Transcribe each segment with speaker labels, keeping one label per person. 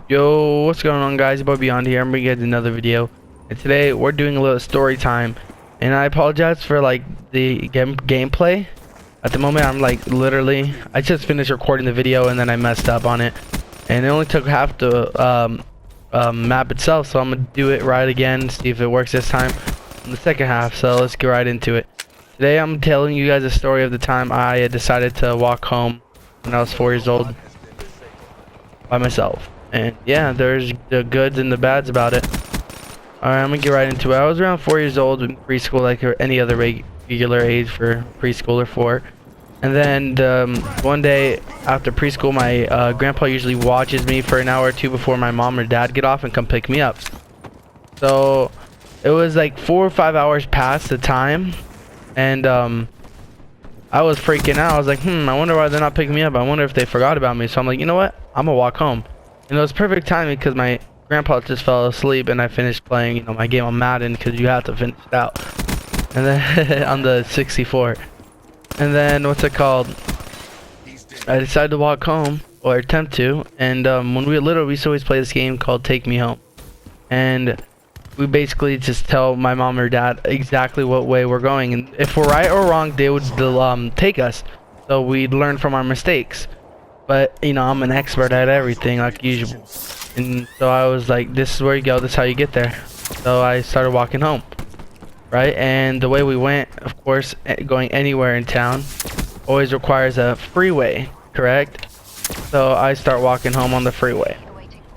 Speaker 1: Yo, what's going on, guys? Your boy Beyond here. I'm bringing you guys another video, and today we're doing a little story time. And I apologize for like the gameplay. At the moment, I'm like literally, I just finished recording the video and then I messed up on it, and it only took half the map itself. So I'm gonna do it right again, see if it works this time in the second half. So let's get right into it. Today I'm telling you guys a story of the time I decided to walk home when I was 4 years old by myself. And yeah, there's the goods and the bads about it. Alright, I'm gonna get right into it. I was around 4 years old in preschool, like any other regular age for preschool or 4. And then one day after preschool, my grandpa usually watches me for an hour or two before my mom or dad get off and come pick me up. So it was like 4 or 5 hours past the time, and I was freaking out. I was like, I wonder why they're not picking me up. I wonder if they forgot about me. So I'm like, you know what? I'm gonna walk home. And it was perfect timing because my grandpa just fell asleep and I finished playing, you know, my game on Madden, because you have to finish it out. And then on the 64. And then what's it called? I decided to walk home, or attempt to. And when we were little, we used to always play this game called Take Me Home. And we basically just tell my mom or dad exactly what way we're going, and if we're right or wrong, they would take us. So we'd learn from our mistakes. But you know, I'm an expert at everything like usual, and so I was like, this is where you go, this is how you get there. So I started walking home, right? And the way we went, of course, going anywhere in town always requires a freeway, correct? So I start walking home on the freeway,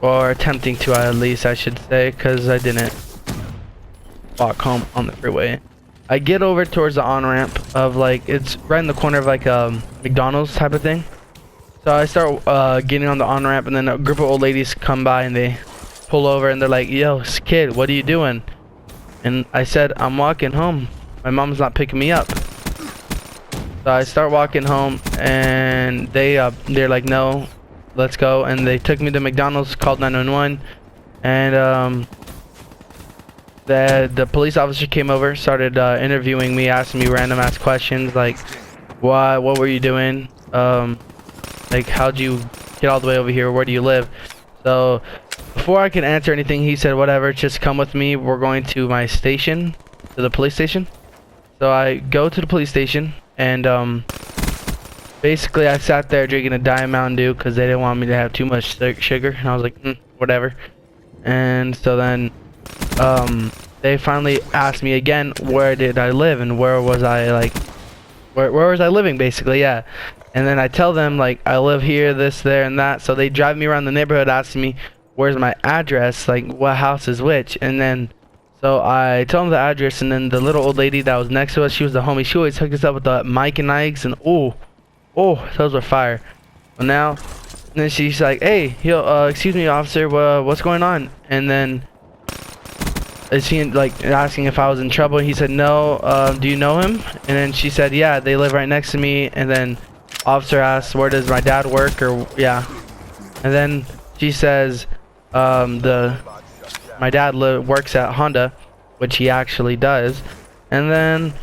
Speaker 1: or attempting to, at least I should say, because I didn't walk home on the freeway. I get over towards the on-ramp of, like, it's right in the corner of like a McDonald's type of thing. So I start getting on the on-ramp, and then a group of old ladies come by and they pull over and they're like, yo, kid, what are you doing? And I said, I'm walking home. My mom's not picking me up. So I start walking home, and they're like, no, let's go. And they took me to McDonald's, called 911, and the police officer came over, started interviewing me, asking me random ass questions like, what were you doing? Like, how'd you get all the way over here? Where do you live? So before I could answer anything, he said, whatever, just come with me. We're going to my station, to the police station. So I go to the police station, and basically I sat there drinking a Diet Mountain Dew because they didn't want me to have too much sugar. And I was like, whatever. And so then they finally asked me again, where did I live, and where was I, like, where was I living, basically, yeah. And then I tell them, like, I live here, this, there, and that. So they drive me around the neighborhood asking me, where's my address, like, what house is which. And then, so I tell them the address, and then the little old lady that was next to us, she was the homie. She always hooked us up with the Mike and Ike's, and oh, those were fire. Well, now, and then she's like, hey, yo, excuse me, officer, what's going on? And then is he like asking if I was in trouble? He said, no. Do you know him? And then she said, yeah, they live right next to me. And then officer asked, where does my dad work? Or yeah. And then she says, my dad works at Honda, which he actually does. And then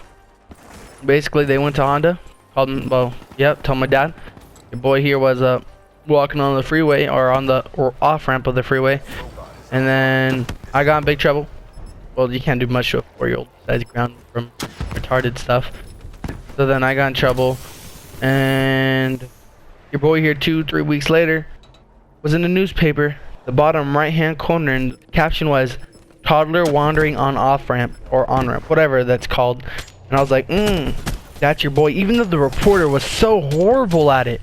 Speaker 1: basically they went to Honda, called him, well, yep, told my dad your boy here was walking on the freeway, or on the off ramp of the freeway. And then I got in big trouble. Well, you can't do much to a 4-year-old besides ground from retarded stuff. So then I got in trouble, and your boy here 2-3 weeks later was in the newspaper, the bottom right hand corner, and the caption was toddler wandering on off ramp, or on ramp, whatever that's called. And I was like, that's your boy. Even though the reporter was so horrible at it,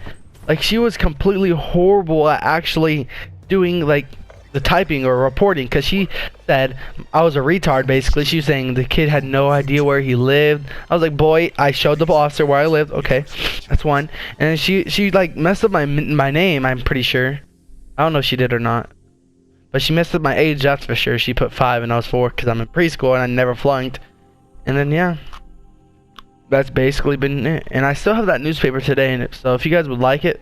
Speaker 1: like, she was completely horrible at actually doing like the typing or reporting, because she said I was a retard. Basically, she was saying the kid had no idea where he lived. I was like, boy, I showed the officer where I lived. Okay, that's one. And then she like messed up my name, I'm pretty sure. I don't know if she did or not, but she messed up my age, that's for sure. She put 5 and I was 4 because I'm in preschool and I never flunked. And then yeah, that's basically been it. And I still have that newspaper today in it, so if you guys would like it,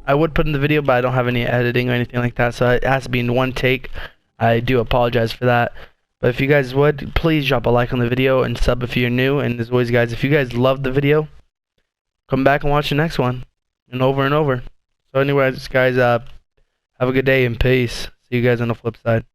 Speaker 1: I would put in the video, but I don't have any editing or anything like that, so it has to be in one take. I do apologize for that. But if you guys would, please drop a like on the video and sub if you're new. And as always, guys, if you guys loved the video, come back and watch the next one, and over and over. So anyways, guys, Have a good day and peace. See you guys on the flip side.